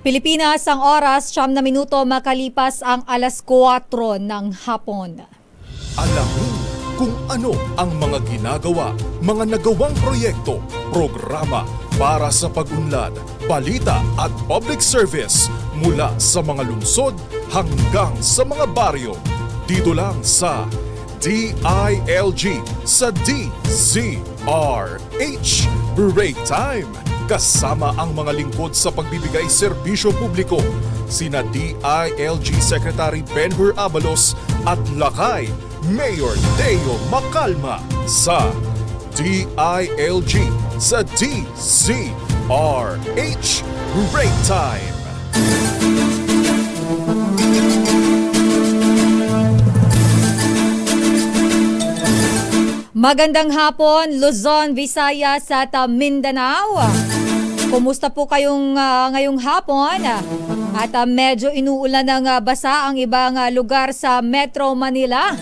Pilipinas ang oras, 9 makalipas ang alas 4 ng hapon. Alamin kung ano ang mga ginagawa, mga nagawang proyekto, programa para sa pag-unlad, balita at public service mula sa mga lungsod hanggang sa mga baryo. Dito lang sa DILG sa DZRH Break Time. Kasama ang mga lingkod sa pagbibigay serbisyo publiko, sina DILG Secretary Benhur Abalos at Lakay Mayor Teo Macalma sa DILG sa DZRH Break Time. Magandang hapon, Luzon, Visayas at Mindanao. Kumusta po kayong ngayong hapon? At medyo inuulan ng basa ang ibang lugar sa Metro Manila.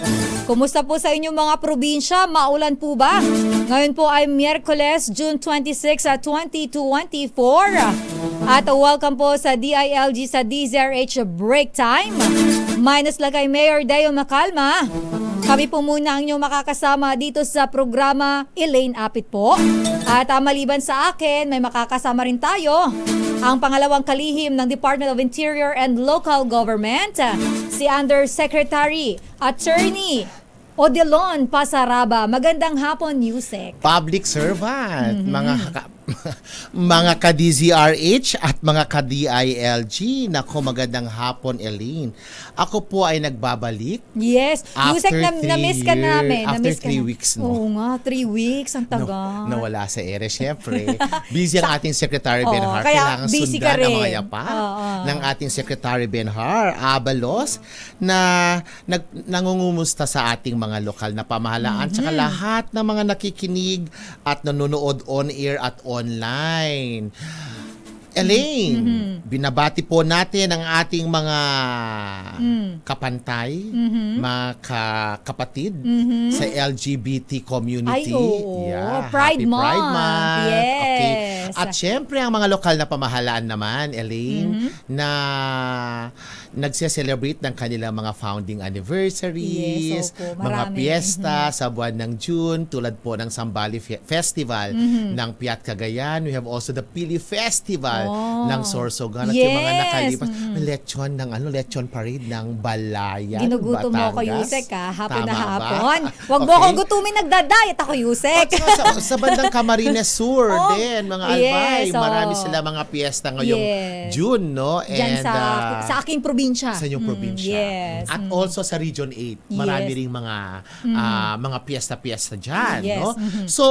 Kumusta po sa inyong mga probinsya? Maulan po ba? Ngayon po ay Miyerkules, June 26, 2024. At welcome po sa DILG sa DZRH Break Time. Minus Lakay Mayor Teo Macalma. Kami po muna ang inyong makakasama dito sa programa Elaine Apit po. At maliban sa akin, may makakasama rin tayo ang pangalawang kalihim ng Department of Interior and Local Government, si Undersecretary Attorney Odilon Pasaraba. Magandang hapon, Yusek. Public servant, mga ka-DZRH at mga ka-DILG. Nako, magandang hapon, Elaine. Ako po ay nagbabalik. Yes, Yusek, na-miss ka namin. After 3 weeks, no? Oo nga, 3 weeks, ang tagal. Nawala sa ere, syempre. Busy ang ating Secretary Benhar. Kaya Kailangan busy sundan ka rin. ang mga yapa ng ating Secretary Benhar Abalos na nangungumusta sa ating mga lokal na pamahalaan tsaka lahat ng mga nakikinig at nanonood on-air at online. Elaine, binabati po natin ang ating mga kapantay, mga kapatid sa LGBT community. Ay, oo. Happy Pride Month. Pride Month. Yes. Okay. At syempre, ang mga lokal na pamahalaan naman, Elaine, na nagse-celebrate ng kanilang mga founding anniversaries, Yes, opo. mga Marami. piyesta sa buwan ng June, tulad po ng Sambali Festival ng Piat Cagayan. We have also the Pili Festival ng Sorsogon at yung mga Yes. nakalipas. Lechon ng lechon parade ng Balayan, Ginugutom mo ako, Batangas. Yusek, hapon na Tama ba? hapon. Huwag mo akong gutumin, nagda-diet ako, Yusek. Sa bandang Camarines Sur din, mga albay. Yes, Marami sila mga piyesta ngayong June, no? Diyan sa aking probinsya. Sa inyong probinsya. Yes. At also sa Region 8, marami Yes. ring mga piyesta-piyesta dyan, Yes. no? So,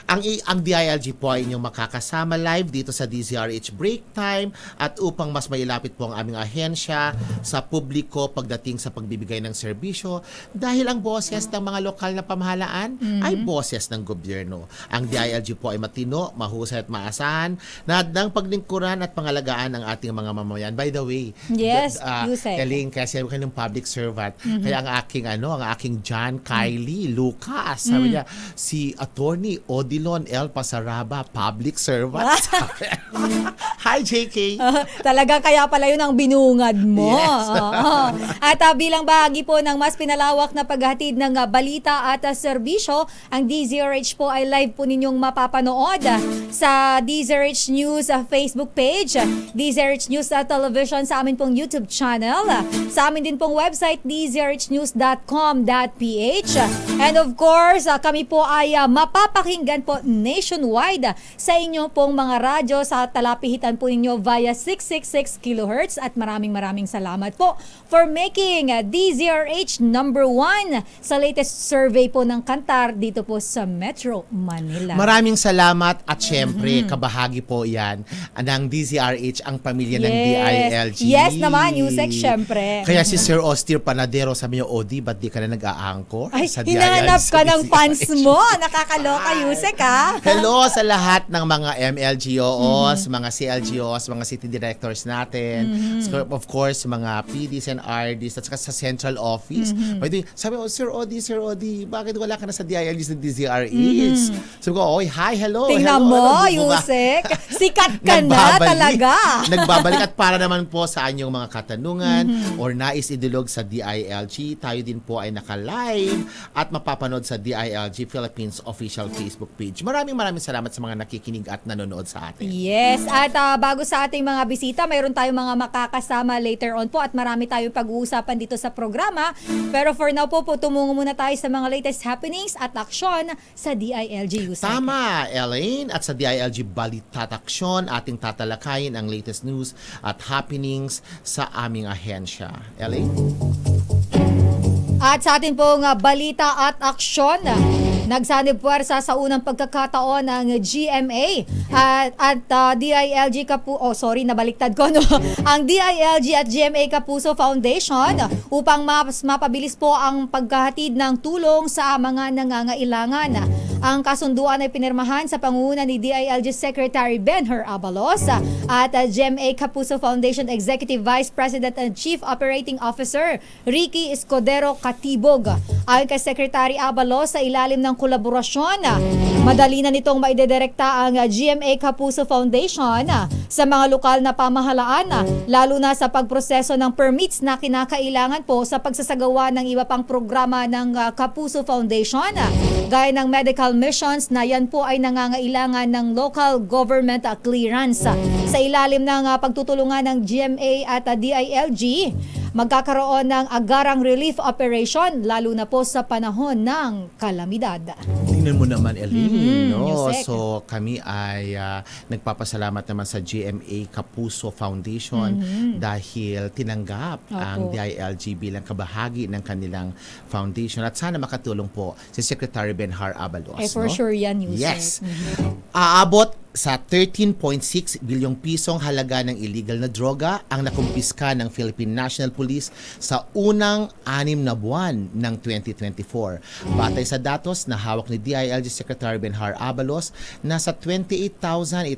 ang DILG po ay inyong makakasama live dito sa DZRH Break Time at upang mas mailapit po ang aming ahensya sa publiko pagdating sa pagbibigay ng serbisyo dahil ang boses ng mga lokal na pamahalaan ay boses ng gobyerno. Ang DILG po ay matino, mahusay at maasahan na ng paglingkuran at pangalagaan ng ating mga mamamayan. By the way, Yes, Yusek. Elaine, kasi sabi ko ng public servant, kaya ang aking John Kylie Lucas, sabi niya, si Attorney Odilon L. Pasaraba, public servant. Hi, JK. Talaga kaya pala yun ang binungad mo. Yes. Oo. At bilang bahagi po ng mas pinalawak na paghatid ng balita at serbisyo, ang DZRH po ay live po ninyong mapapanood sa DZRH News Facebook page, DZRH News Television sa amin pong YouTube channel, sa amin din pong website dzrhnews.com.ph, and of course, kami po ay mapapakinggan po nationwide sa inyong pong mga radyo sa talapihitan po ninyo via 666 kHz at maraming salamat po for making DZRH number 1 sa latest survey po ng Kantar dito po sa Metro Manila. Maraming salamat at syempre, kabahagi po yan ng DZRH, ang pamilya ng DILG. Yes naman, Yusek, syempre. Kaya si Sir Austin Panadero sabi niya, Odi, ba't di ka na nag-a-anchor Ay, sa DILG? hinahanap ka ng fans DZRH? mo. Nakakaloka, Yusek, ha? Hello sa lahat ng mga MLGOs, mga CLGOs, mga city directors natin. So, of course, mga PDs and RDs at saka sa central office. By the way, sabi ko, Sir Odi, bakit wala ka na sa DILG sa DZRH? Sabi ko, oy, hi, hello. Tingnan hello, mo, ano, Yusek. Sikat ka na talaga. Nagbabalik at para naman po sa anyong mga katanungan or nais idulog sa DILG, tayo din po ay naka-live at mapapanood sa DILG Philippines official Facebook page. Maraming salamat sa mga nakikinig at nanonood sa atin. Yes, at bago sa ating mga bisita, mayroon tayong mga makakasama later on po at marami tayong pag-uusapan dito sa programa. Pero for now po, tumungo muna tayo sa mga latest happenings at aksyon sa DILG USAID. Tama, Elaine. At sa DILG Balitataksyon, ating tatalakayin ang latest news at happenings sa aming ahensya. Elaine? At sa atin pong balita at aksyon, nagsanib puwersa sa unang pagkakataon ng GMA at DILG nabaliktad ko, no? Ang DILG at GMA Kapuso Foundation upang mas mapabilis po ang paghahatid ng tulong sa mga nangangailangan. Ang kasunduan ay pinirmahan sa pangunguna ni DILG Secretary Benher Abalos at GMA Kapuso Foundation Executive Vice President and Chief Operating Officer Ricky Escudero Katibog. Ayon kay Secretary Abalos, sa ilalim ng kolaborasyon, madali na nitong maidedirekta ang GMA Kapuso Foundation sa mga lokal na pamahalaan, lalo na sa pagproseso ng permits na kinakailangan po sa pagsasagawa ng iba pang programa ng Kapuso Foundation, gaya ng medical missions na yan po ay nangangailangan ng local government clearance. Sa ilalim ng pagtutulungan ng GMA at DILG, magkakaroon ng agarang relief operation lalo na po sa panahon ng kalamidad. Tingnan mo naman, Elaine, no? Yusek. So kami ay nagpapasalamat naman sa GMA Kapuso Foundation dahil tinanggap ang DILG bilang kabahagi ng kanilang foundation at sana makatulong po si Secretary Benhar Abalos. For sure yan, Yusek. Yes. Aabot sa 13.6 bilyong pisong halaga ng illegal na droga ang nakumpiska ng Philippine National Police sa unang 6 na buwan ng 2024. Batay sa datos na hawak ni DILG Secretary Benhar Abalos, nasa 28,804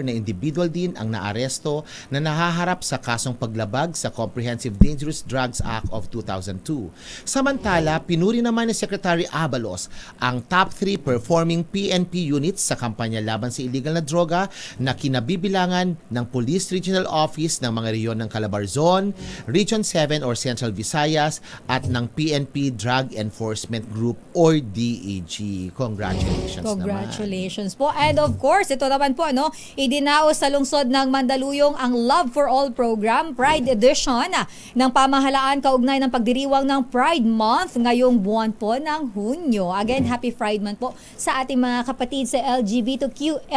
na individual din ang naaresto na nahaharap sa kasong paglabag sa Comprehensive Dangerous Drugs Act of 2002. Samantala, pinuri naman ni Secretary Abalos ang top 3 performing PNP units sa kampanya laban sa illegal na droga na kinabibilangan ng Police Regional Office ng mga rehiyon ng Calabarzon, Region 7 or Central Visayas at ng PNP Drug Enforcement Group or DEG. Congratulations po. And of course, ito naman po, idinaos sa lungsod ng Mandaluyong ang Love for All program, Pride Edition ng pamahalaan kaugnay ng pagdiriwang ng Pride Month ngayong buwan po ng Hunyo. Again, Happy Pride Month po sa ating mga kapatid sa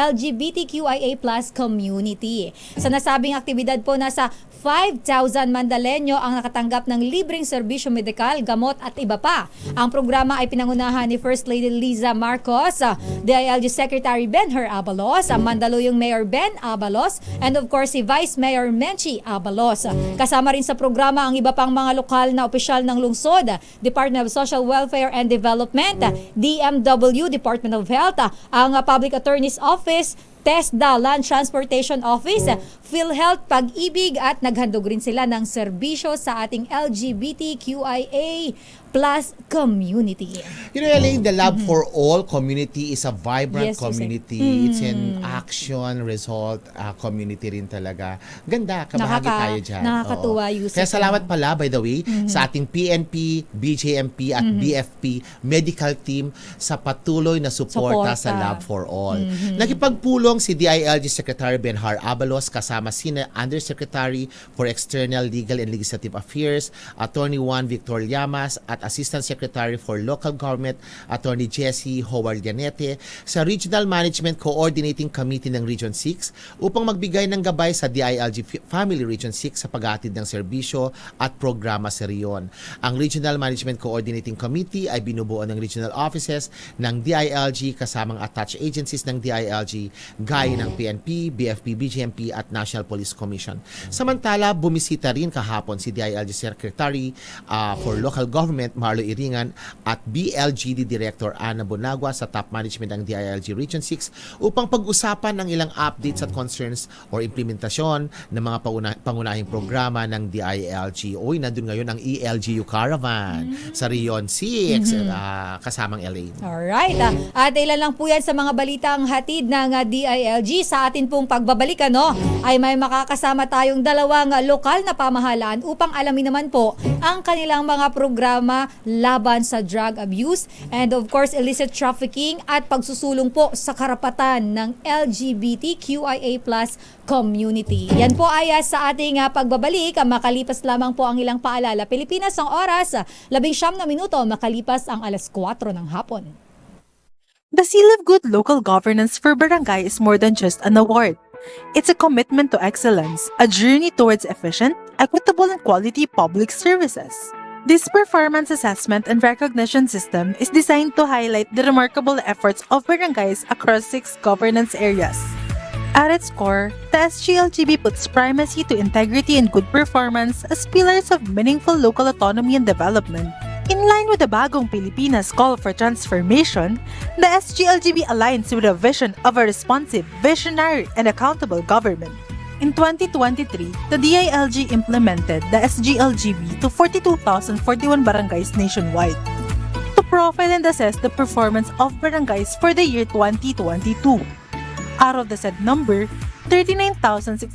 LGBTQIA+ community. Sa nasabing aktibidad po, nasa 5,000 Mandalenyo ang nakatanggap ng libreng serbisyo medikal, gamot at iba pa. Ang programa ay pinangunahan ni First Lady Liza Marcos, DILG Secretary Benher Abalos, Mandaluyong Mayor Ben Abalos, and of course si Vice Mayor Menchi Abalos. Kasama rin sa programa ang iba pang mga lokal na opisyal ng lungsod, Department of Social Welfare and Development, DMW, Department of Health, ang Public Attorney's Office, TESDA, Land Transportation Office, PhilHealth, Pag-ibig at naghandog rin sila ng serbisyo sa ating LGBTQIA+ community. You know, Elaine, the Love for All community is a vibrant Yes, Yusek. community. It's an action result community rin talaga. Ganda, kabahagi tayo dyan. Nakakatuwa, Oo. Yusek. Kaya salamat pala, by the way, sa ating PNP, BJMP at BFP medical team sa patuloy na suporta sa Love for All. Nakipagpulong si DILG Secretary Benhar Abalos kasama sina Undersecretary for External Legal and Legislative Affairs, Attorney Juan Victor Llamas at Assistant Secretary for Local Government, Attorney Jessie Howard Ganete, sa Regional Management Coordinating Committee ng Region 6 upang magbigay ng gabay sa DILG Family Region 6 sa paghahatid ng serbisyo at programa sa riyon. Ang Regional Management Coordinating Committee ay binubuo ng regional offices ng DILG kasamang attached agencies ng DILG gaya ng PNP, BFP, BGMP at National Police Commission. Samantala, bumisita rin kahapon si DILG Secretary for Local Government Marlo Iringan at BLGD Director Ana Bonagua sa top management ng DILG Region 6 upang pag-usapan ang ilang updates at concerns or implementasyon ng mga pangunahing programa ng DILG. Uy, nandun ngayon ang ELGU Caravan sa Region 6 kasamang Elaine. Alright. At ilan lang po yan sa mga balitang hatid ng DILG. Sa atin pong pagbabalik ay may makakasama tayong dalawang lokal na pamahalaan upang alamin naman po ang kanilang mga programa laban sa drug abuse and of course illicit trafficking at pagsusulong po sa karapatan ng LGBTQIA+ community. Yan po ay sa ating pagbabalik. Makalipas lamang po ang ilang paalala. Pilipinas ang oras, 19 na minuto makalipas ang 4:00 ng hapon. The Seal of Good Local Governance for Barangay is more than just an award. It's a commitment to excellence, a journey towards efficient, equitable, and quality public services. This performance assessment and recognition system is designed to highlight the remarkable efforts of barangays across 6 governance areas. At its core, the SGLGB puts primacy to integrity and good performance as pillars of meaningful local autonomy and development. In line with the Bagong Pilipinas call for transformation, the SGLGB aligns with a vision of a responsive, visionary, and accountable government. In 2023, the DILG implemented the SGLGB to 42,041 barangays nationwide to profile and assess the performance of barangays for the year 2022. Out of the said number, 39,623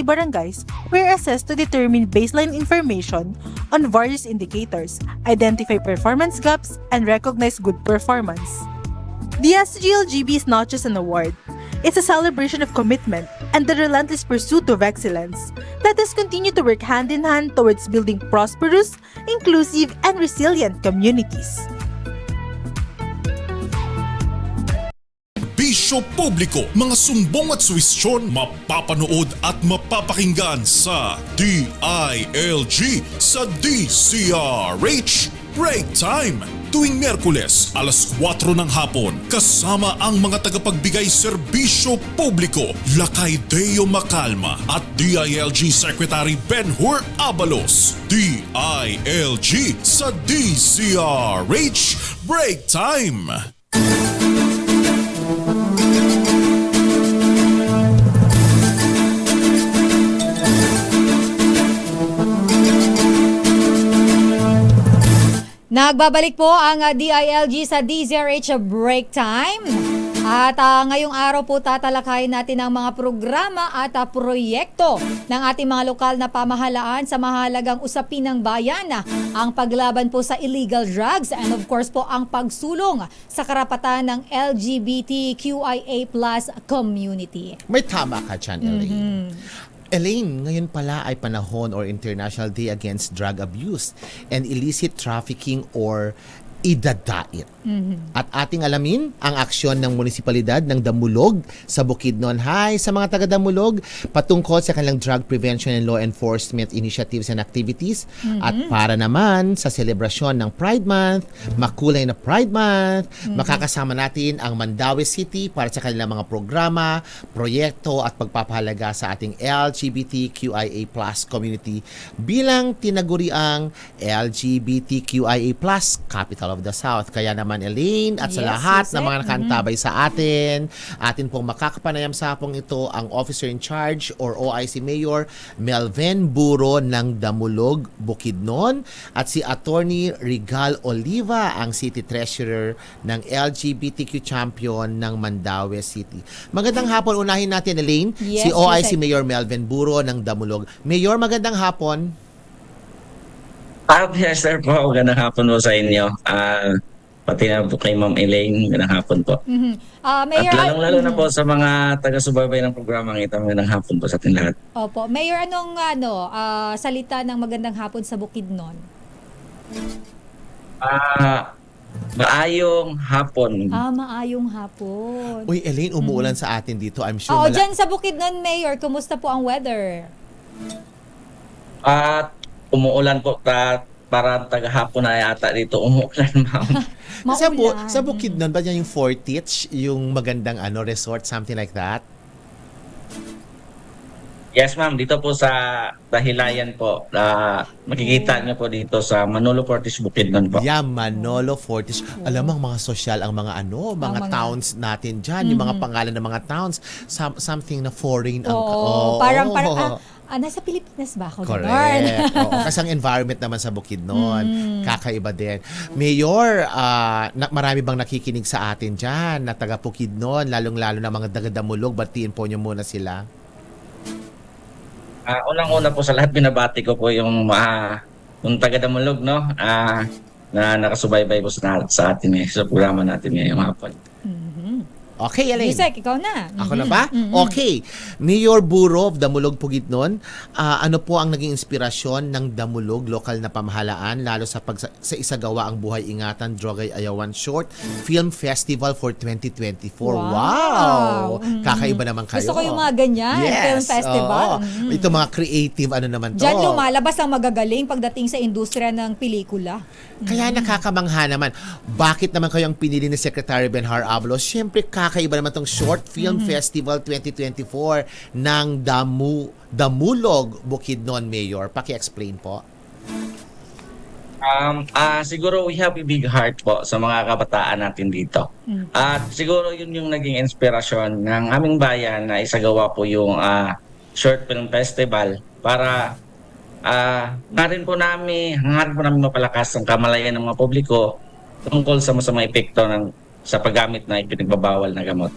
barangays were assessed to determine baseline information on various indicators, identify performance gaps, and recognize good performance. The SGLGB is not just an award, it's a celebration of commitment and the relentless pursuit of excellence. Let us continue to work hand in hand towards building prosperous, inclusive, and resilient communities. Bisyo publiko, mga sumbong at suwisyon mapapanood at mapapakinggan sa DILG sa DCRH Break Time. Tuwing Miyerkules, 4:00 ng hapon, kasama ang mga tagapagbigay serbisyo publiko, Lakay Deo Macalma at DILG Secretary Ben-Hur Abalos. DILG sa DCRH Break Time. Nagbabalik po ang DILG sa DZRH Break Time. At ngayong araw po tatalakayin natin ang mga programa at proyekto ng ating mga lokal na pamahalaan sa mahalagang usapin ng bayan. Ang paglaban po sa illegal drugs and of course po ang pagsulong sa karapatan ng LGBTQIA+ community. May tama ka dyan, Elaine. Elaine, ngayon pala ay panahon or International Day Against Drug Abuse and Illicit Trafficking or IDADAIT. At ating alamin ang aksyon ng munisipalidad ng Damulog sa Bukidnon. Hi sa mga taga Damulog patungkol sa kanilang drug prevention and law enforcement initiatives and activities. At para naman sa selebrasyon ng Pride Month, makulay na Pride Month, makakasama natin ang Mandaue City para sa kanilang mga programa, proyekto at pagpapahalaga sa ating LGBTQIA+ community bilang tinaguriang LGBTQIA+ Capital of the South. Kaya naman Elaine at sa lahat ng mga nakantabay sa atin pong makakapanayam sa hapong ito ang Officer in Charge or OIC Mayor Melvin Buro ng Damulog, Bukidnon at si Attorney Rigal Oliva ang City Treasurer ng LGBTQ Champion ng Mandaue City. Magandang hapon, unahin natin Elaine, si OIC Mayor Melvin Buro ng Damulog. Mayor, magandang hapon. Yes, sir po. Magandang hapon po sa inyo. Pati na po kay Ma'am Elaine, magandang hapon po. Mayor, at lalong-lalo na po sa mga taga-subaybay ng programang ito, magandang hapon po sa ating lahat. Opo. Mayor, anong salita ng magandang hapon sa Bukidnon? Maayong hapon. Maayong hapon. Uy, Elaine, umuulan sa atin dito. I'm sure dyan sa Bukidnon, Mayor, kumusta po ang weather? Umuulan po para taga-hapon na yata dito umuulan, ma'am. Sa Bukidnon ba yan yung Fortich, yung magandang resort, something like that? Yes, ma'am. Dito po sa Dahilayan po. Makikita niyo po dito sa Manolo Fortis Bukidnon po. Yeah, Manolo Fortis. Alam mo, ang mga social, ang mga mga towns natin dyan, yung mga pangalan ng mga towns, something na foreign. nasa Pilipinas ba ako? Ganon. Correct. Oo, kasi ang environment naman sa Bukidnon, kakaiba din. Mayor, marami bang nakikinig sa atin dyan na taga Bukidnon, lalong-lalo na mga taga-Damulog, batiin po niyo muna sila. Unang-una po sa lahat, binabati ko po yung taga-Damulog, no? Na nakasubaybay po sa atin sa programa natin ngayong hapon. Okay, Elaine. Yusek, ikaw na. Ako na ba? Okay. Mayor Buro of Damulog, Bukidnon, ano po ang naging inspirasyon ng Damulog lokal na pamahalaan lalo sa sa isagawa ang Buhay Ingatan Drogay Ayawan Short Film Festival for 2024? Wow! Kakaiba naman kayo. Gusto ko yung mga ganyan, film festival. Oo. Ito mga creative ano naman to. Diyan lumalabas ang magagaling pagdating sa industriya ng pelikula. Kaya nakakamangha naman. Bakit naman kayo ang pinili ni Secretary Benhar Abalos? Siyempre, kakaiba naman tong Short Film Festival 2024 ng Damulog, Bukidnon, Mayor. Paki-explain po. Siguro we have a big heart po sa mga kabataan natin dito. At siguro yun yung naging inspirasyon ng aming bayan na isagawa po yung Short Film Festival para hangarin po namin mapalakas ang kamalayan ng mga publiko tungkol sa masamang epekto sa paggamit na ipinagbabawal na gamot.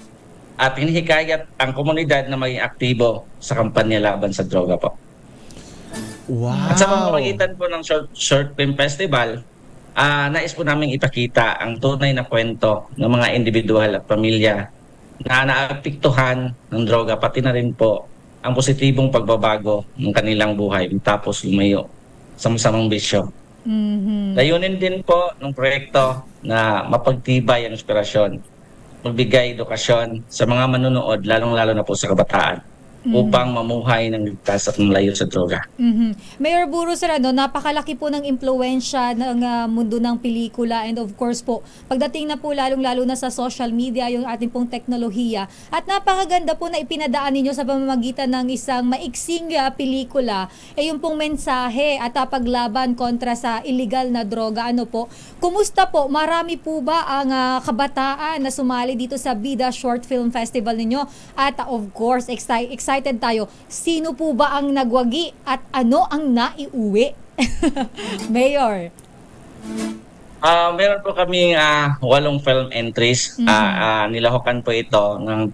At hinihikayat ang komunidad na maging aktibo sa kampanya laban sa droga po. Wow! At sa pamamagitan po ng short Film Festival, nais po namin ipakita ang tunay na kwento ng mga individual at pamilya na naapektuhan ng droga, pati na rin po ang positibong pagbabago ng kanilang buhay tapos lumayo sa masamang bisyo. Layunin din po ng proyekto na mapagtibay ang inspirasyon, magbigay edukasyon sa mga manonood, lalong-lalo na po sa kabataan, upang mamuhay ng ligtas at malayo sa droga. Mayor Buro Serrano, napakalaki po ng impluwensya ng mundo ng pelikula and of course po, pagdating na po lalong-lalo na sa social media, yung ating pong teknolohiya at napakaganda po na ipinadaan ninyo sa pamamagitan ng isang maiksing pelikula, yung pong mensahe at paglaban kontra sa illegal na droga. Ano po? Kumusta po? Marami po ba ang kabataan na sumali dito sa Bida Short Film Festival ninyo? At of course, excited tayo. Sino po ba ang nagwagi at ano ang naiuwi? Mayor. Meron po kaming 8 film entries. Nilahukan po ito ng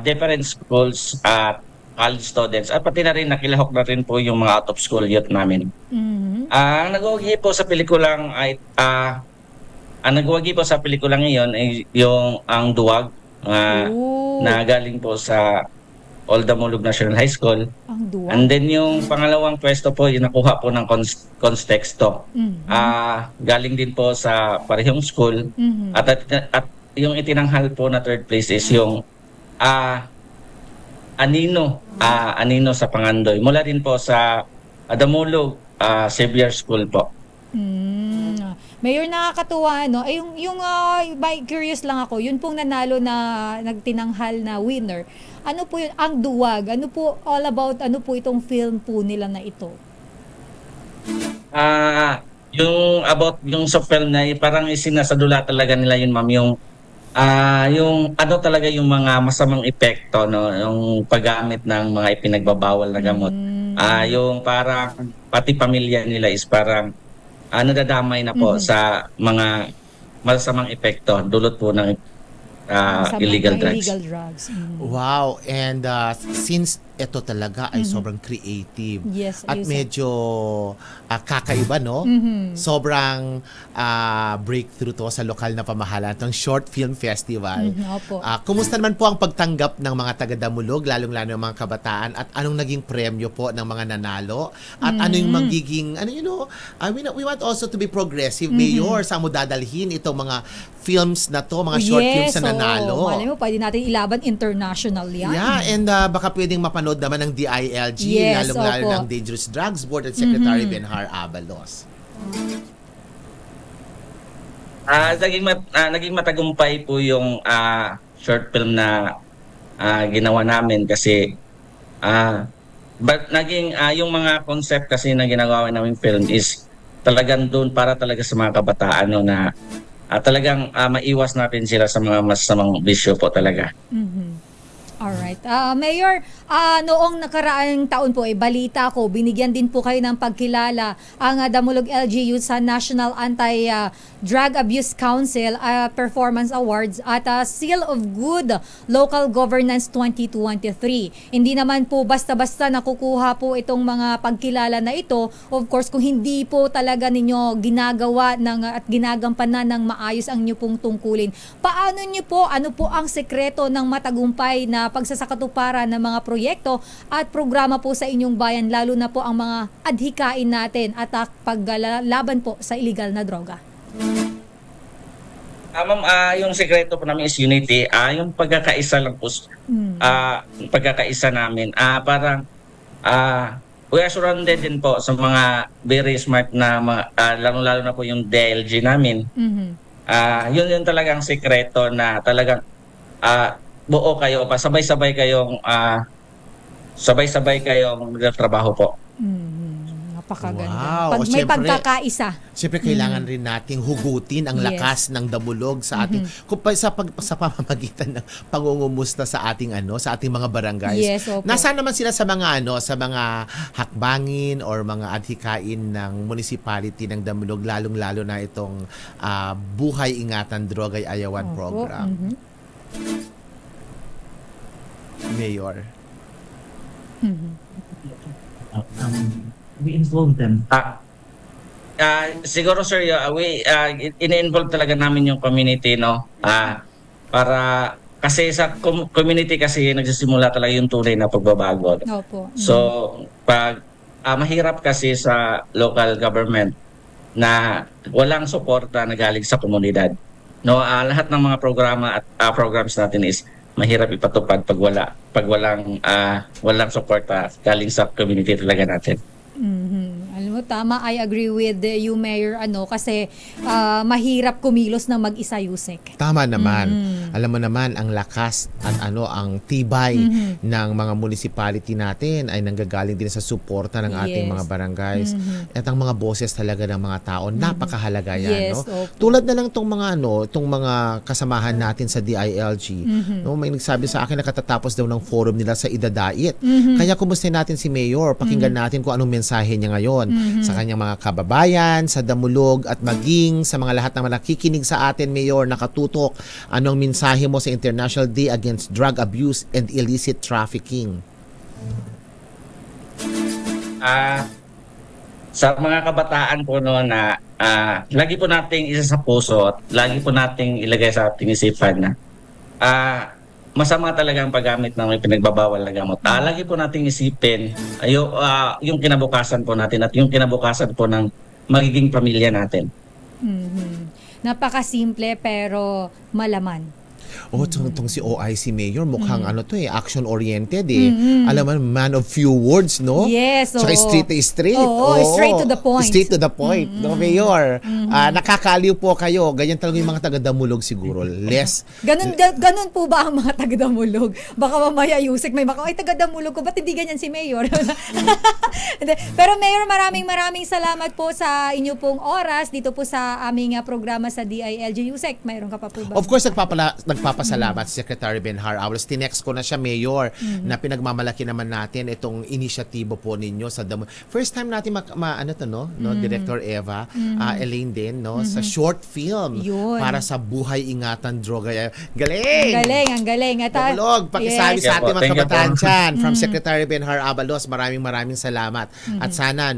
different schools at college students at pati na rin nakilahok na rin po yung mga out of school youth namin. Ang nagwagi po sa pelikulang ngayon ay ang Duwag na galing po sa Old Damulog National High School. Ang Duwag. And then yung pangalawang pwesto po, yung nakuha po ng Constexto. Galing din po sa parehong school. At yung itinanghal po na third place is yung Anino sa Pangandoy. Mula din po sa Damulog Xavier School po. Mayor, nakakatuwa, no? Ay, curious lang ako, yun pong nanalo na nagtinanghal na winner. Ano po yun? Ang Duwag. Ano po all about, ano po itong film po nila na ito? Yung sa film na parang isinasadula talaga nila yun, ma'am, yung ano talaga yung mga masamang epekto, no, yung paggamit ng mga ipinagbabawal na gamot. Yung parang pati pamilya nila is parang nadadamay na po sa mga masamang epekto dulot po ng illegal drugs. Wow, and since ito talaga ay sobrang creative at medyo kakaiba, no? Sobrang breakthrough to sa lokal na pamahalaan, itong Short Film Festival. Kumusta naman po ang pagtanggap ng mga taga-Damulog, lalong-lalo ng mga kabataan, at anong naging premyo po ng mga nanalo? At ano yung magiging, we want also to be progressive, Mayor, saan mo dadalhin itong mga films na to, mga short films na nanalo? Malay mo, pwede natin ilaban international yan. Yeah, and baka pwedeng mapanood naman ng DILG, lalong-lalo ng Dangerous Drugs Board at Secretary Benhar Abalos. Naging matagumpay po yung short film na ginawa namin kasi naging yung mga concept kasi na ginagawa namin film is talagang doon para talaga sa mga kabataan, no, na talagang maiwas natin sila sa mga masamang bisyo po talaga. Alright. Mayor, noong nakaraang taon po, balita ko, binigyan din po kayo ng pagkilala ang Damulog LGU sa National Anti-Drug Abuse Council Performance Awards at Seal of Good Local Governance 2023. Hindi naman po basta-basta nakukuha po itong mga pagkilala na ito. Of course, kung hindi po talaga ninyo ginagawa at ginagampanan ng maayos ang inyo pong tungkulin. Paano nyo po, ano po ang sekreto ng matagumpay na pagsasakatuparan ng mga proyekto at programa po sa inyong bayan, lalo na po ang mga adhikain natin at paglalaban po sa illegal na droga? Ma'am, yung sekreto po namin is unity. Yung pagkakaisa lang po, yung pagkakaisa namin. Parang we are surrounded din po sa mga very smart na lalo na po yung DLG namin. Yun talagang sekreto na talagang buo kayo pa, sabay-sabay kayong nagtatrabaho po. Napakaganda. Wow. May Siyempre, pagkakaisa. Siyempre, kailangan rin nating hugutin ang Yes. lakas ng Damulog sa ating sa pamamagitan ng pangungumusta sa ating sa ating mga barangays. Yes, opo. Nasaan naman sila sa mga sa mga hakbangin or mga adhikain ng municipality ng Damulog, lalong-lalo na itong Buhay Ingatan Droga'y Ayawan Opo. program. Mayor. We involve them. Siguro sir, ini-involve talaga namin yung community, no? Para kasi sa community kasi nagsisimula talaga yung tunay na pagbabago. Opo. So, pag mahirap kasi sa local government na walang suporta na galing sa komunidad. No, lahat ng mga programa at programs natin is mahirap ipatupad pag walang suporta galing sa community talaga natin. Alam mo, tama, I agree with you, Mayor, kasi mahirap kumilos ng mag-isa, Yusek. Tama naman. Alam mo naman, ang lakas at ang tibay ng mga municipality natin ay nanggagaling din sa suporta ng ating Yes. mga barangays. At ang mga boses talaga ng mga tao, napakahalaga yan. Yes, No? opo. Tulad na lang itong mga kasamahan natin sa DILG. No? May nagsabi sa akin na katatapos daw ng forum nila sa Idadait. Kaya kumustahin natin si Mayor, pakinggan natin kung anong mensahe niya ngayon sa kanyang mga kababayan, sa Damulog at maging sa mga lahat ng nakikinig sa atin, Mayor, nakatutok. Anong mensahe mo sa International Day Against Drug Abuse and Illicit Trafficking? Sa mga kabataan po no na lagi po nating isa sa puso at lagi po nating ilagay sa ating isipan na masama talaga ang paggamit ng may pinagbabawal na gamot. Lagi po nating isipin yung kinabukasan po natin at yung kinabukasan po ng magiging pamilya natin. Napakasimple pero malaman. Itong si OIC Mayor, mukhang action-oriented Alam mo, man of few words, no? Yes, Saka oo. straight to straight. Oo, straight to the point. Straight to the point, no, Mayor? Nakakaliw po kayo. Ganyan talaga yung mga taga-Damulog siguro. Less. Ganun po ba ang mga taga-Damulog? Baka mamaya, Yusek, may taga-Damulog ko, ba't hindi ganyan si Mayor? Hindi. Pero Mayor, maraming salamat po sa inyo pong oras dito po sa aming programa sa DILG. Yusek, mayroon ka pa po ba? Of course, nagpapasalamat si Secretary Benhar Aulos. Tinext ko na siya, Mayor, na pinagmamalaki naman natin itong inisyatibo po ninyo sa Damulog. First time natin Director Eva, Elaine din, sa short film Yun. para sa Buhay Ingatan Droga. Galing! Ang galing. At, Damulog, pakisabi Yes. sa ating mga Thank you po. kabataan dyan. From Secretary Benhar Abalos, maraming salamat. At sana,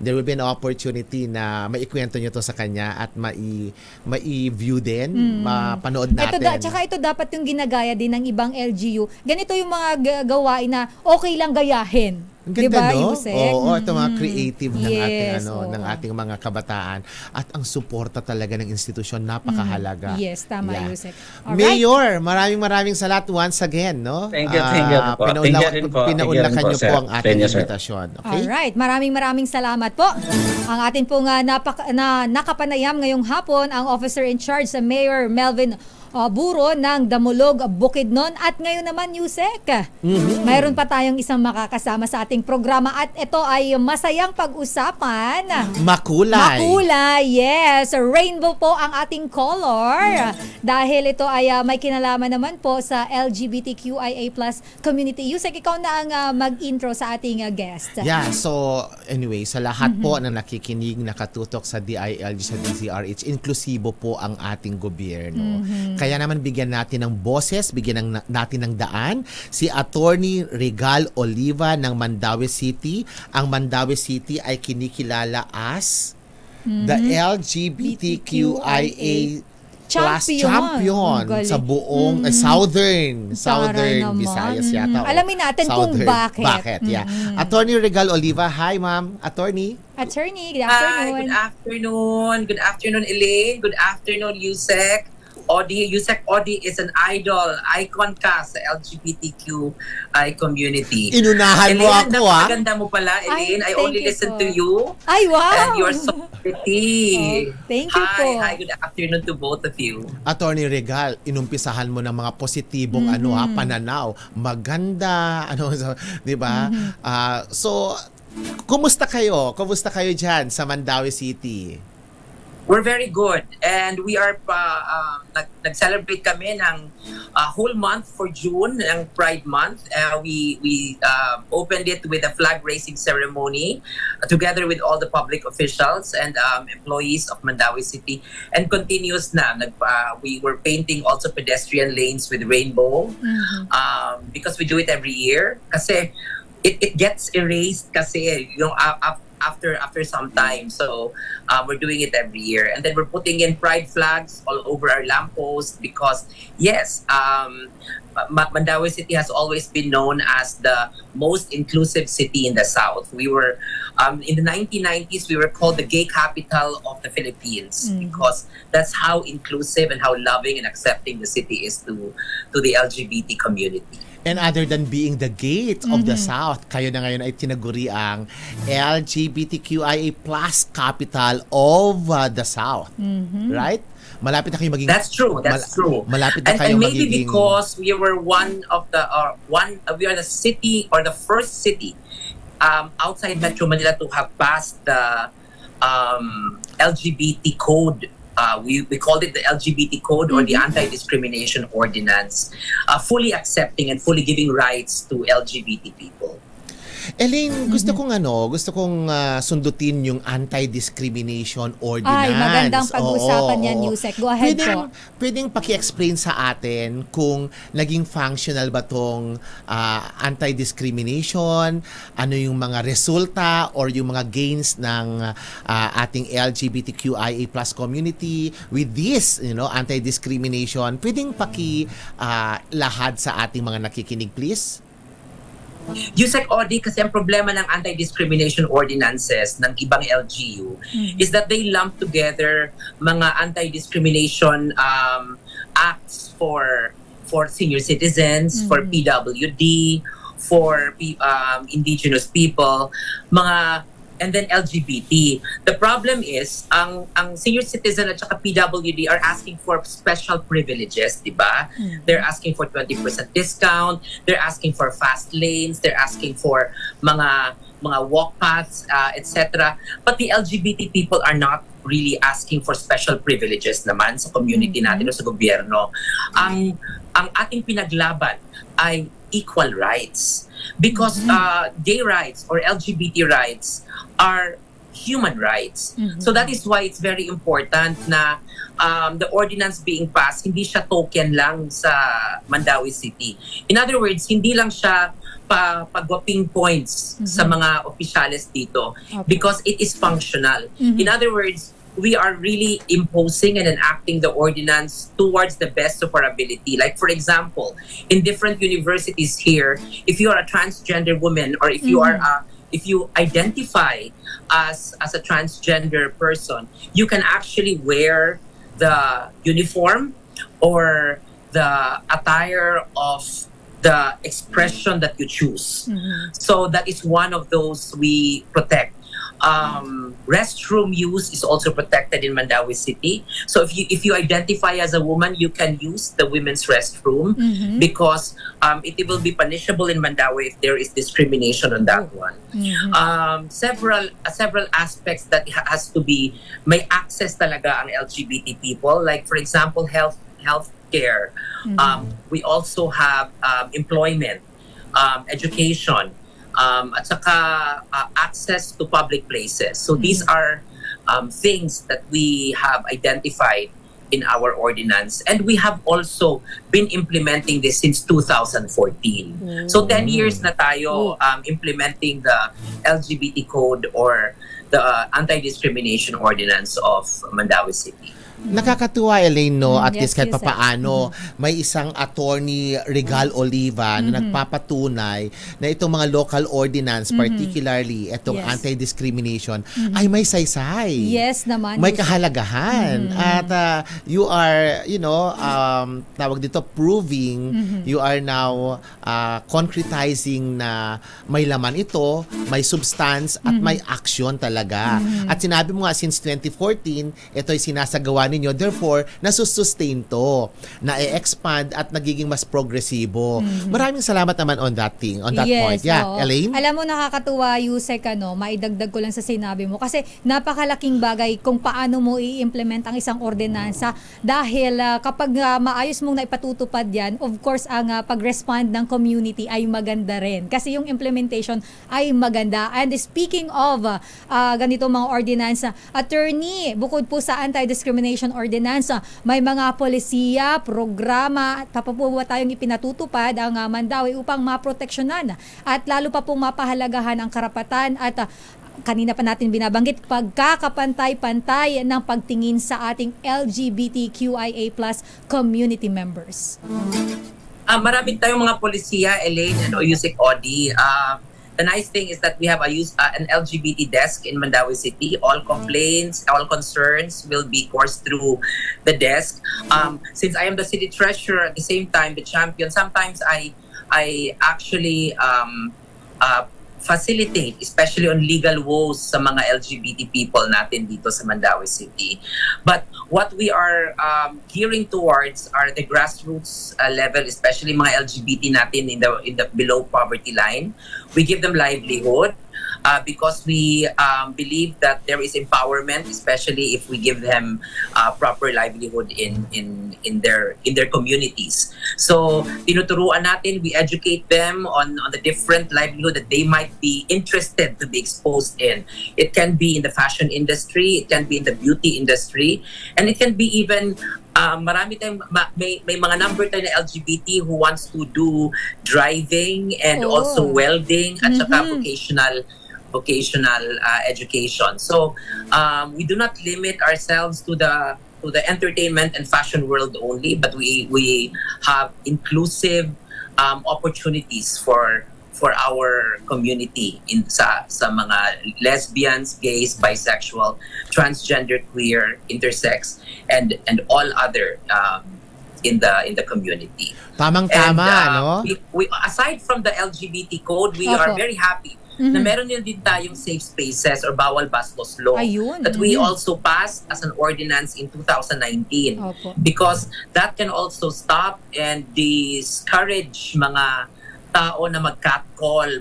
there will be an opportunity na maikwento nyo to sa kanya at mai-view din, mapanood natin. Tsaka ito dapat yung ginagaya din ng ibang LGU. Ganito yung mga gawain na okay lang gayahin. Ang ganda, Diba, no? Yusek? Oo, ito mga creative ng Yes, ating oo. ng ating mga kabataan at ang suporta talaga ng institusyon napakahalaga. Yes, tama, Yusek. Alright. Mayor, maraming salamat once again, no? Thank you po. Thank you rin po. Pinaunlakan niyo Sir. po ang ating Thank you, sir. invitasyon. Okay? Alright, maraming salamat po. Ang atin pong nakapanayam ngayong hapon, ang officer in charge sa Mayor Melvin Buro ng Damulog, Bukidnon. At ngayon naman, Yusek, mayroon pa tayong isang makakasama sa ating programa at ito ay masayang pag-usapan. Makulay. Makulay, yes. Rainbow po ang ating color. Dahil ito ay may kinalaman naman po sa LGBTQIA+ community. Yusek, ikaw na ang mag-intro sa ating guest. Yeah, so anyway, sa lahat po na nakikinig, nakatutok sa DILG, sa DZRH, inklusibo po ang ating gobyerno. Kaya naman bigyan natin ng boses, bigyan natin ng daan si Attorney Regal Oliva ng Mandaue City. Ang Mandaue City ay kinikilala as the LGBTQIA champion Galing. sa buong Southern naman. Visayas yata. Alamin natin kung bakit. Bakit, yeah. Attorney Regal Oliva, hi ma'am. Attorney. Attorney, good Hi, afternoon. good afternoon. Good afternoon, Elaine. Good afternoon, Yusek. Yusek Odi is an idol, icon ka sa LGBTQI community. Inunahan mo Elaine, ako, napakaganda mo pala, Elaine. Ay, I thank only you listen po. to you. Ay, wow! And you're so pretty. Thank you po. Hi, good afternoon to both of you. Attorney Regal, inumpisahan mo ng mga positibong pananaw. Maganda, 'di ba? So kumusta kayo? Kumusta kayo diyan sa Mandaue City? We're very good, and we are nag-celebrate kami ng whole month for June, ng Pride Month. We opened it with a flag raising ceremony together with all the public officials and employees of Mandaue City, and continues na. We were painting also pedestrian lanes with rainbow because we do it every year. Kasi it gets erased kasi after some time. So we're doing it every year. And then we're putting in pride flags all over our lampposts because, yes, Mandaue City has always been known as the most inclusive city in the South. We were, in the 1990s, we were called the gay capital of the Philippines because that's how inclusive and how loving and accepting the city is to the LGBT community. And other than being the gate of the South, kayo na ngayon ay tinaguri ang LGBTQIA+ capital of the South. Right? Malapit na kayo maging... That's true. That's true. Malapit na And kayo maybe magiging... because we were we are the city or the first city outside Metro Manila to have passed the LGBT code. We called it the LGBT code or the anti-discrimination ordinance, fully accepting and fully giving rights to LGBT people. Elaine, gusto kong sundutin yung anti-discrimination ordinance. Ay, magandang pag-usapan Oo, yan, oo. Yusek. Go ahead po. Pwedeng paki-explain sa atin kung naging functional ba tong anti-discrimination, ano yung mga resulta or yung mga gains ng ating LGBTQIA+ community with this, anti-discrimination. Pwedeng lahad sa ating mga nakikinig, please? Yusek Odi, kasi ang problema ng anti-discrimination ordinances ng ibang LGU is that they lump together mga anti-discrimination acts for senior citizens, for PWD, for indigenous people, and then LGBT. The problem is, ang senior citizen at saka PWD are asking for special privileges, di ba? They're asking for 20% discount, they're asking for fast lanes, they're asking for mga walk paths, etc. But the LGBT people are not really asking for special privileges naman sa community natin o sa gobyerno. Ang ating pinaglaban ay equal rights. Because gay rights or LGBT rights are human rights. So that is why it's very important na the ordinance being passed, hindi siya token lang sa Mandaue City. In other words, hindi lang siya pagwaping points sa mga opisyales dito because it is functional. In other words, we are really imposing and enacting the ordinance towards the best of our ability. Like, for example, in different universities here, if you are a transgender woman or if you are if you identify as a transgender person, you can actually wear the uniform or the attire of the expression that you choose. So that is one of those we protect. restroom use is also protected in Mandawi City. So if you identify as a woman, you can use the women's restroom because it will be punishable in Mandawi if there is discrimination on that one. Several aspects that has to be may access talaga ang LGBT people, like for example health care. We also have employment, education, at saka access to public places. So these are things that we have identified in our ordinance, and we have also been implementing this since 2014. So 10 years na tayo implementing the LGBT code or the anti-discrimination ordinance of Mandawi City. Nakakatuwa, Elaine, no? At Yes, least kahit yes, papaano, may isang attorney, Regal Oliva, na nagpapatunay na itong mga local ordinance, particularly itong Yes. anti-discrimination, ay may saysay. Yes naman. May Yusek. kahalagahan. At you are, tawag dito, proving, you are now concretizing na may laman ito, may substance, at may action talaga. At sinabi mo nga, since 2014, ito ay sinasagawa ninyo, therefore, nasusustain to, na-expand at nagiging mas progresibo. Maraming salamat naman on that point. Yeah, oo. Elaine? Alam mo, nakakatuwa, Yusek, maidagdag ko lang sa sinabi mo. Kasi napakalaking bagay kung paano mo i-implement ang isang ordinansa. Dahil kapag maayos mong naipatutupad yan, of course, ang pag-respond ng community ay maganda rin. Kasi yung implementation ay maganda. And speaking of ganito mga ordinansa, attorney, bukod po sa anti-discrimination ordinansa, may mga polisiya, programa, at pa po ba tayong ipinatutupad ang Mandawi upang maproteksyonan at lalo pa pong mapahalagahan ang karapatan at kanina pa natin binabanggit, pagkakapantay-pantay ng pagtingin sa ating LGBTQIA+ community members. Marami tayong mga polisiya, Elaine and Yusek Odi. The nice thing is that we have an LGBT desk in Mandawi City. All complaints, all concerns will be coursed through the desk. Since I am the city treasurer at the same time the champion, sometimes I actually facilitate, especially on legal woes sa mga LGBT people natin dito sa Mandawi City. But what we are gearing towards are the grassroots level, especially mga LGBT natin in the below poverty line. We give them livelihood because we believe that there is empowerment, especially if we give them proper livelihood in their communities. So tinuturuan natin, we educate them on the different livelihood that they might be interested to be exposed in. It can be in the fashion industry, it can be in the beauty industry, and it can be even marami tayong may mga number tayo na LGBT who wants to do driving and also welding at saka vocational education. So we do not limit ourselves to the entertainment and fashion world only, but we have inclusive opportunities for our community sa mga lesbians, gays, bisexual, transgender, queer, intersex, and all other in the community. Tamang-tama, no? We aside from the LGBT code, we are very happy na meron din tayong safe spaces or bawal bastos law Ayun. that we also passed as an ordinance in 2019. Opo. Because that can also stop and discourage mga tao na mag-catcall,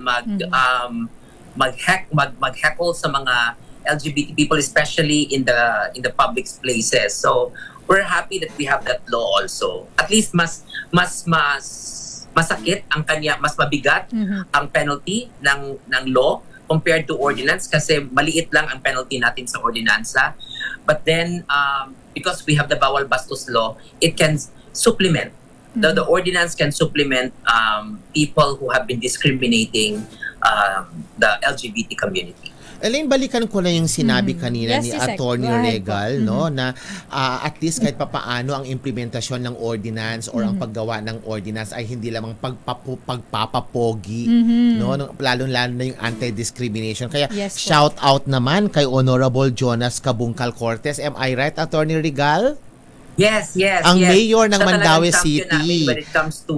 mag-heckle sa mga LGBT people, especially in the public places. So we're happy that we have that law also. At least mas masakit ang mas mabigat ang penalty ng law compared to ordinance kasi maliit lang ang penalty natin sa ordinansa. But then because we have the bawal bastos law, it can supplement. The ordinance can supplement people who have been discriminating the LGBT community. Elaine, balikan ko na yung sinabi kanina Yes, ni Yusek. Attorney Go ahead Regal, no, na at least kahit papaano ang implementasyon ng ordinance or ang paggawa ng ordinance ay hindi lamang pagpapapogi, no, lalo-lalo na yung anti-discrimination. Kaya Yes, po. shout out naman kay Honorable Jonas Cabungcal Cortez. Am I right, Attorney Regal? Yes, yes, Ang yes. mayor ng Siya talagang Mandaue champion City. namin when it comes to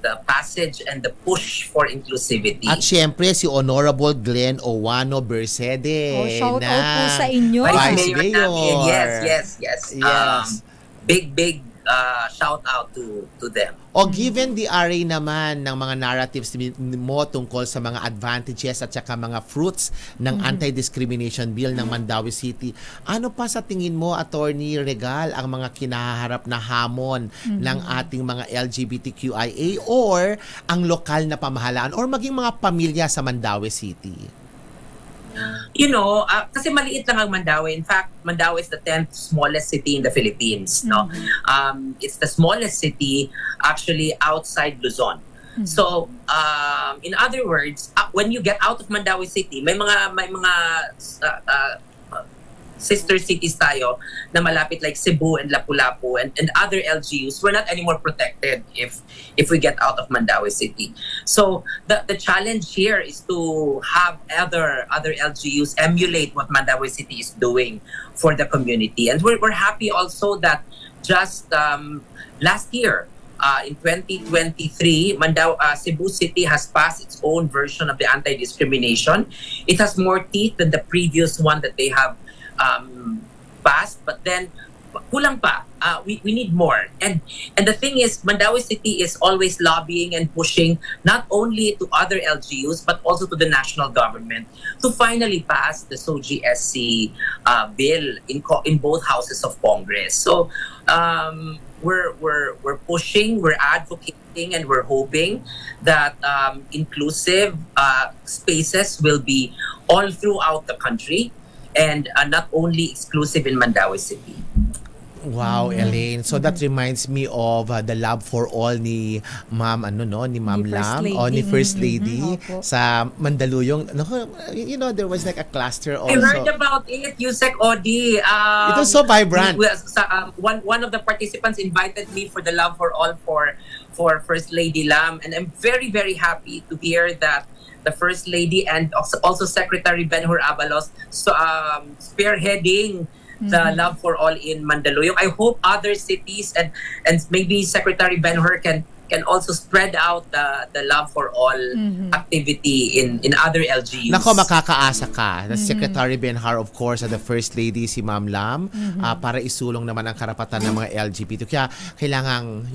the passage and the push for inclusivity. At syempre, si Honorable Glenn Owano Bercede. Oh, shout na out po sa inyo. Vice Mayor Mayor. namin. Yes, yes, yes. Yes. Big shout out to them. O given the array naman ng mga narratives mo tungkol sa mga advantages at saka mga fruits ng anti-discrimination bill ng Mandaue City, ano pa sa tingin mo, Attorney Regal, ang mga kinaharap na hamon ng ating mga LGBTQIA or ang lokal na pamahalaan or maging mga pamilya sa Mandaue City? You know, kasi maliit lang ang Mandaue. In fact, Mandaue is the 10th smallest city in the Philippines. No, it's the smallest city actually outside Luzon. So, in other words, when you get out of Mandaue City, may mga sister cities tayo na malapit like Cebu and Lapu-Lapu and other LGUs. We're not anymore protected if we get out of Mandaue City. So the challenge here is to have other LGUs emulate what Mandaue City is doing for the community. And we're happy also that just last year, in 2023, Cebu City has passed its own version of the anti-discrimination. It has more teeth than the previous one that they have passed, but then kulang pa. We need more. And the thing is, Mandaue City is always lobbying and pushing not only to other LGUs but also to the national government to finally pass the SOGI-SC bill in both houses of Congress. So we're pushing, we're advocating, and we're hoping that inclusive spaces will be all throughout the country and not only exclusive in Mandaue City. Wow, Elaine. So that reminds me of the Love for All ni Ma'am ni Ma'am Ni First Lam Lady. o ni First Lady Opo. sa Mandaluyong. You know, there was like a cluster also. I heard about it, Yusek Odi. It was so vibrant. One of the participants invited me for the Love for All for First Lady Lam, and I'm very, very happy to hear that the First Lady and also Secretary Benhur Abalos spearheading the Love for All in Mandaluyong. I hope other cities and maybe Secretary Benhur can also spread out the Love for All activity in other LGUs. Nako, makakaasa ka. The Secretary Benhar, of course, at the First Lady, si Ma'am Lam, para isulong naman ang karapatan ng mga LGBT. Kaya kailangan,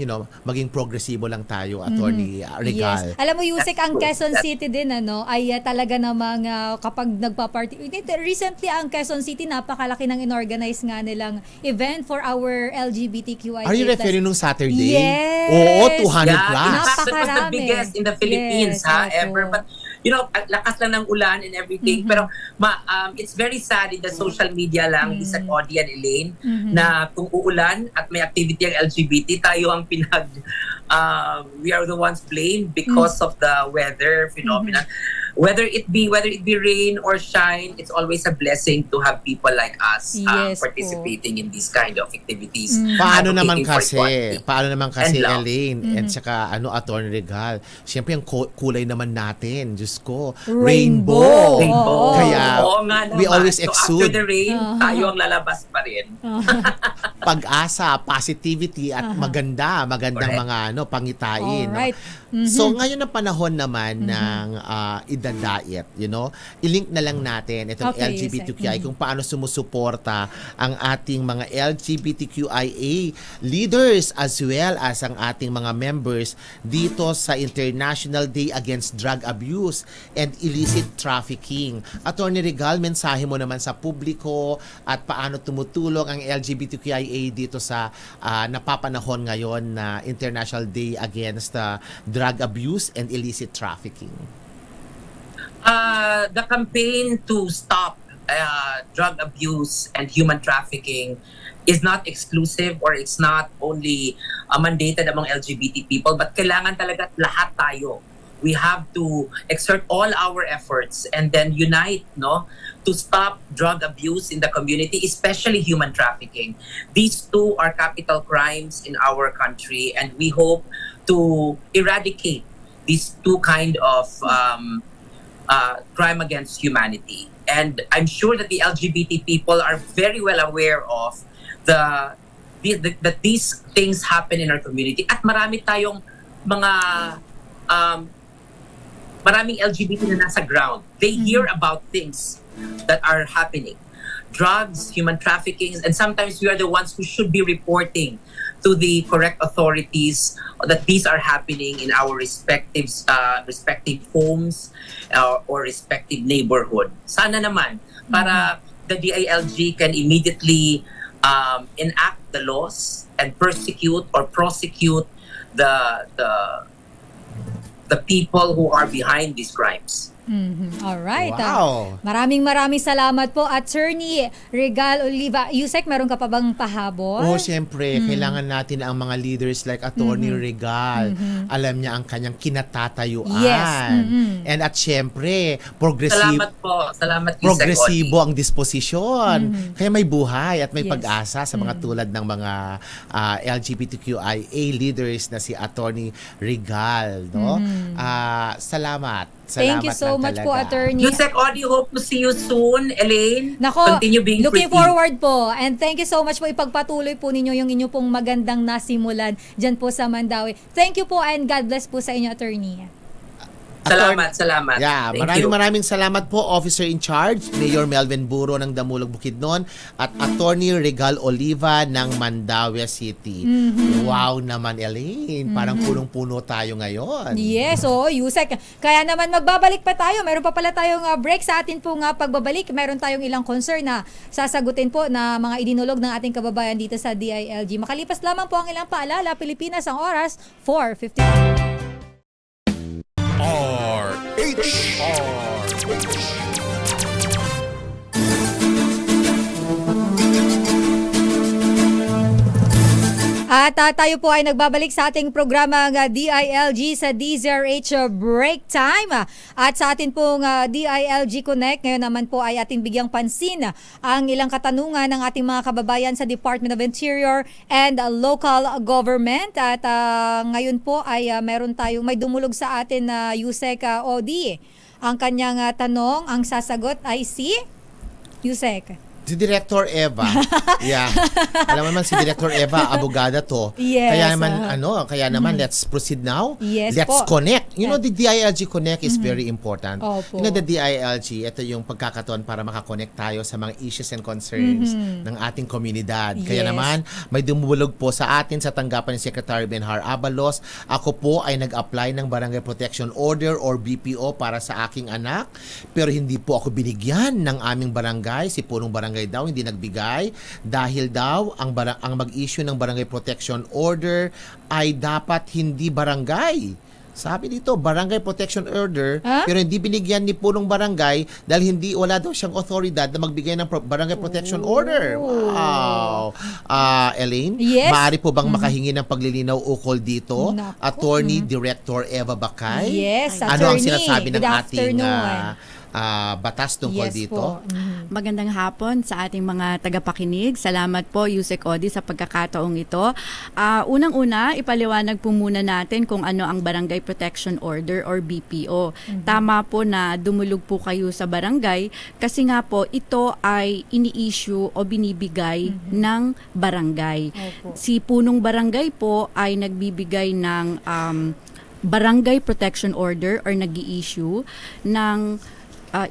maging progresibo lang tayo, Attorney Regal. Yes. Alam mo, Yusek, ang That's Quezon true. City din, ay talaga namang kapag nagpa-party. Recently, ang Quezon City, napakalaki ng inorganize nga nilang event for our LGBTQIA+. Are you referring nung Saturday? Yes. Oo, 200 Yeah, plus. in fact, it was the Napakarami. biggest in the Philippines, Yes, opo. ever. But lakas lang ng ulan and everything. Pero it's very sad in the social media lang, Isaac Odi and Elaine, na kung uulan at may activity ang LGBT, tayo ang we are the ones blamed because of the weather phenomena. Whether it be rain or shine, it's always a blessing to have people like us Yes po. participating in these kind of activities. Paano naman Advocating for kasi, equality. And love. Elaine, at saka Attorney Regal, siyempre ang kulay naman natin, Diyos ko, Rainbow. Rainbow. Kaya Oo nga naman. we always So exude after the rain, tayo ang lalabas pa rin. pag-asa, positivity at magandang Correct. mga pangitain. Alright. So ngayon na panahon naman ng idadait, i-link na lang natin itong Okay, LGBTQI kung paano sumusuporta ang ating mga LGBTQIA leaders as well as ang ating mga members dito sa International Day Against Drug Abuse and Illicit Trafficking. Attorney Regal, mensahe mo naman sa publiko at paano tumutulong ang LGBTQIA dito sa napapanahon ngayon na International Day Against Drug Abuse and Illicit Trafficking. The campaign to stop drug abuse and human trafficking is not exclusive or it's not only mandated among LGBT people, but kailangan talaga lahat tayo. We have to exert all our efforts and then unite, to stop drug abuse in the community, especially human trafficking. These two are capital crimes in our country, and we hope to eradicate these two kind of crime against humanity. And I'm sure that the LGBT people are very well aware of that these things happen in our community. At marami tayong mga maraming LGBT na nasa ground. They hear about things that are happening. Drugs, human trafficking, and sometimes we are the ones who should be reporting to the correct authorities that these are happening in our respective homes or respective neighborhood. Sana naman para the DILG can immediately enact the laws and persecute or prosecute the people who are behind these crimes. Alright. Wow. Maraming salamat po, Attorney Regal Oliva. Yusek, meron ka pa bang pahabol? Oo, siyempre, kailangan natin ang mga leaders like Attorney Regal. Alam niya ang kanyang kinatatayuan. Yes. And at siyempre, Salamat po. Salamat, Yusek progresibo Odi. ang disposisyon. Kaya may buhay at may Yes. pag-asa sa mga tulad ng mga LGBTQIA leaders na si Attorney Regal. No? Salamat. Thank you so lang much po, talaga. Attorney. Yusek Odi, hope to see you soon. Elaine, Nako, continue being looking pretty. forward po. And thank you so much po. Ipagpatuloy po ninyo yung inyo pong magandang nasimulan dyan po sa Mandawi. Thank you po and God bless po sa inyo, Attorney. Salamat. Yeah, Thank you. maraming salamat po, Officer in Charge, Mayor Melvin Buro ng Damulog Bukidnon at Attorney Regal Oliva ng Mandaue City. Wow naman, Elaine. Parang punong-puno tayo ngayon. Yes, Yusek. Kaya naman magbabalik pa tayo. Meron pa pala tayong break sa atin pong pagbabalik. Meron tayong ilang concern na sasagutin po na mga idinulog ng ating kababayan dito sa DILG. Makalipas lamang po ang ilang paalala. Pilipinas ang oras, 4:50. At tayo po ay nagbabalik sa ating programa DILG sa DZRH Break Time. At sa atin pong DILG Connect, ngayon naman po ay ating bigyang pansin ang ilang katanungan ng ating mga kababayan sa Department of Interior and Local Government. At ngayon po ay meron tayong may dumulog sa atin na Yusek Odi. Ang kanyang tanong, ang sasagot ay si Yusek. Si Director Eva. Yeah. Alam mo naman si Director Eva, abogada to. Yes. Kaya naman let's proceed now. Yes Let's po. connect. You know, the DILG Connect is very important. Opo. You know, the DILG, ito yung pagkakataon para makakonect tayo sa mga issues and concerns ng ating komunidad. Kaya Yes. naman, may dumulog po sa atin sa tanggapan ni Secretary Benhar Abalos. Ako po ay nag-apply ng Barangay Protection Order or BPO para sa aking anak. Pero hindi po ako binigyan ng aming barangay. Si punong barangay daw hindi nagbigay dahil daw ang mag-issue ng Barangay Protection Order ay dapat hindi barangay. Sabi dito, Barangay Protection Order, pero hindi binigyan ni punong barangay dahil wala daw siyang otoridad na magbigay ng Barangay Protection Order. Wow. Elaine, Yes. maaari po bang makahingi ng paglilinaw ukol dito? Naku. Attorney Director Eva Bacay? Yes, Ano ang Attorney. sinasabi ng Good ating afternoon. batas tungkol Yes dito? po. Magandang hapon sa ating mga tagapakinig. Salamat po, Yusek Odi, sa pagkakataong ito. Unang-una, ipaliwanag po muna natin kung ano ang Barangay Protection Order or BPO. Tama po na dumulog po kayo sa barangay kasi nga po ito ay ini-issue o binibigay ng barangay. Opo. Si punong barangay po ay nagbibigay ng Barangay Protection Order or nag-i-issue ng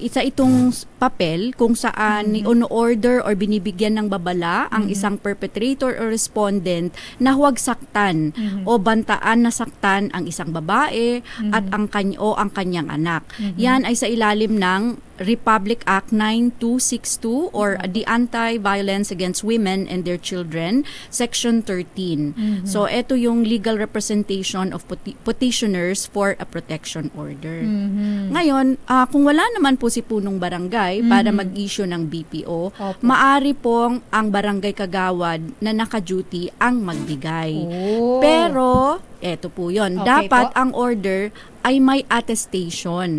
isa itong papel kung saan ni-on-order or binibigyan ng babala ang isang perpetrator or respondent na huwag saktan o bantaan na saktan ang isang babae at ang kanyang anak. Yan ay sa ilalim ng Republic Act 9262 or the Anti-Violence Against Women and Their Children, Section 13. So, ito yung legal representation of petitioners for a protection order. Ngayon, kung wala naman po si punong barangay para mag-issue ng BPO, Opo. maari pong ang barangay kagawad na naka-duty ang magbigay. Oh. Pero, Eto po yun. Okay Dapat po. ang order ay may attestation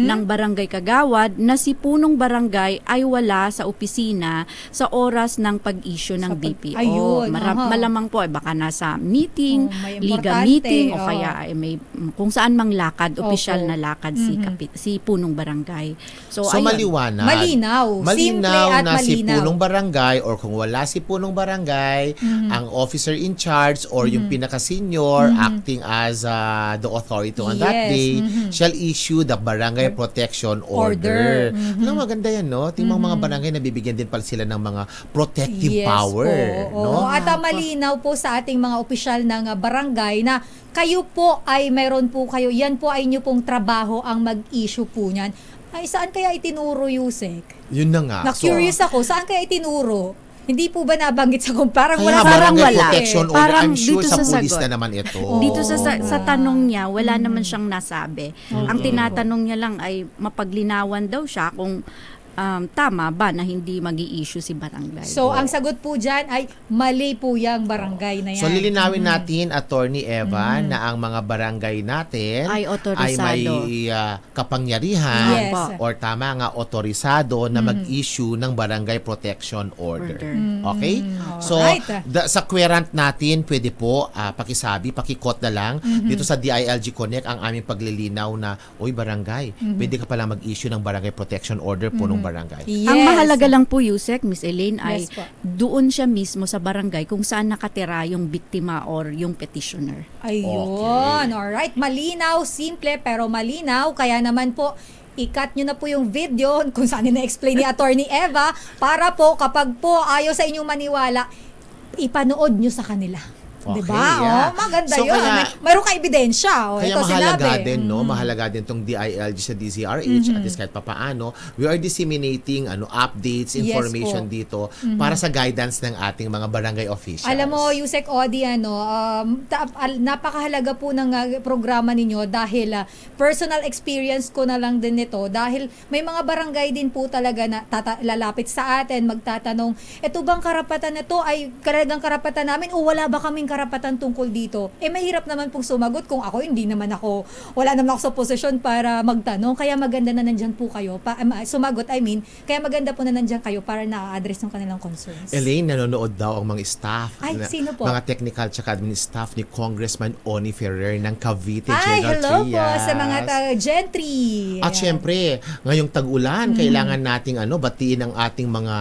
ng barangay kagawad na si punong barangay ay wala sa opisina sa oras ng pag-issue ng BPO. Ayun, aha. Malamang po ay baka nasa meeting, May legal importante, meeting, o oo. kaya ay may kung saan mang lakad, opisyal Opo. na lakad si punong barangay. So, So ayun. maliwanag. Malinaw. Simple at na si malinaw. punong barangay or kung wala si punong barangay, ang officer in charge or yung pinaka-senior acting as the authority on that Yes. day shall issue the barangay protection order. Alam mo, maganda yan, no? Tingnan mga barangay nabibigyan din pala sila ng mga protective Yes power. po, No? oo. At malinaw po sa ating mga opisyal ng barangay na kayo po ay mayroon po kayo, yan po ay inyo pong trabaho ang mag-issue po niyan. Ay, saan kaya itinuro, Yusek? Yun na nga. Na-curious ako, saan kaya itinuro? Hindi po ba nabanggit sa kung parang Kaya wala barangay wala. protection order, Parang I'm sure dito sa sa pulis sagot. na naman ito. Dito sa tanong niya, wala naman siyang nasabi. Ang tinatanong niya lang ay mapaglinawan daw siya kung tama ba na hindi magi-issue si barangay. So, ang sagot po dyan ay mali po yung barangay na yan. So lilinawin natin, Attorney Eva, na ang mga barangay natin Ay otorisado. may kapangyarihan Yes. or tama nga otorisado na mag-issue ng barangay protection order. Okay? So Alright. sa querent natin, pwede po pakisabi, pakikot na lang dito sa DILG Connect ang aming paglilinaw na, oy barangay, pwede ka pala mag-issue ng barangay protection order po ng barangay. Yes. Ang mahalaga lang po, Yusek, Miss Elaine, ay Yes po. doon siya mismo sa barangay kung saan nakatira yung biktima or yung petitioner. Ayun. Alright. Malinaw, simple, pero malinaw. Kaya naman po, i-cut nyo na po yung video kung saan na-explain ni Attorney Eva para po kapag po ayaw sa inyong maniwala, ipanood nyo sa kanila. Okay, Diba? yeah. Maganda So, yun. kaya- Mayroon ka ebidensya. Kaya Ito mahalaga sinabi. din, no? Mahalaga din tong DILG sa DZRH at least kahit papaano, we are disseminating updates, Yes information po. dito para sa guidance ng ating mga barangay officials. Alam mo, Yusek Odi, napakahalaga po ng programa ninyo dahil personal experience ko na lang din nito dahil may mga barangay din po talaga na lalapit sa atin, magtatanong, eto bang karapatan na to ay karagang karapatan namin o wala ba kaming karapatan tungkol dito? Mahirap naman pong sumagot kung ako, wala naman ako sa posisyon para magtanong. Kaya maganda na nandyan po kayo. Sumagot, kaya maganda po na nandyan kayo para na-address ng kanilang concerns. Elaine, nanonood daw ang mga staff, Ay, sino po? mga technical tsaka admin staff ni Congressman Oni Ferrer ng Cavite Ay, General hello po Trias. sa mga gentry. At syempre, ngayong tag-ulan, kailangan nating batiin ang ating mga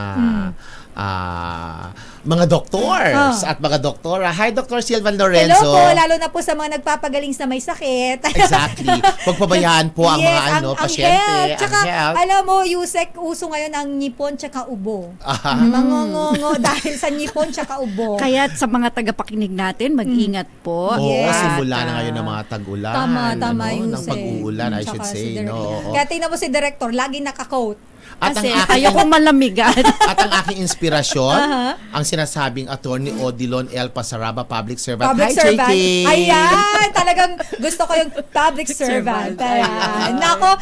doctors at mga doktora. Hi, Dr. Silvan Lorenzo. Hello po, lalo na po sa mga nagpapagaling sa may sakit. Exactly. Pagpabayaan po ang mga ang pasyente, health. Tsaka, ang health. alam mo, Yusek, uso ngayon ang ngipon tsaka ubo. Mangongongo dahil sa ngipon tsaka ubo. Kaya sa mga tagapakinig natin, mag-ingat po. Oo, Yes. simula na ngayon ng mga tag-ulan. Tama, ng Yusek. pag-uulan, I Tsaka should si say. Direk. No? Oo. Kaya tingnan mo si Director, lagi naka-coat. At ang Kasi aking, ayoko malamigan. at ang aking inspirasyon, ang sinasabing Attorney Odilon L. Pasaraba, public servant. Public Hi, servant. JK! Ayan, talagang gusto ko yung public servant. Ayan. Nako,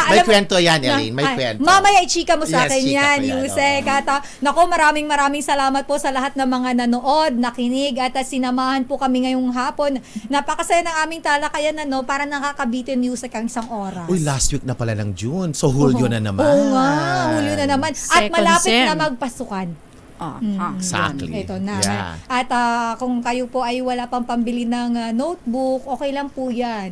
May kwento yan, Elaine. May Ay, kwento. Mamaya i-chika mo sa Yes, akin chika yan, ko yan, Yusek. oo. At nako, maraming salamat po sa lahat ng mga nanood, nakinig, at sinamahan po kami ngayong hapon. Napakasaya ng aming talakayan para nakakabitin, Yusek, ang isang oras. Uy, last week na pala ng June. So, Hulyo na naman. Oo nga, Hulyo na naman. At Second malapit sem. na magpasukan. Exactly. Ito na. Yeah. At kung kayo po ay wala pang pambili ng notebook, okay lang po yan.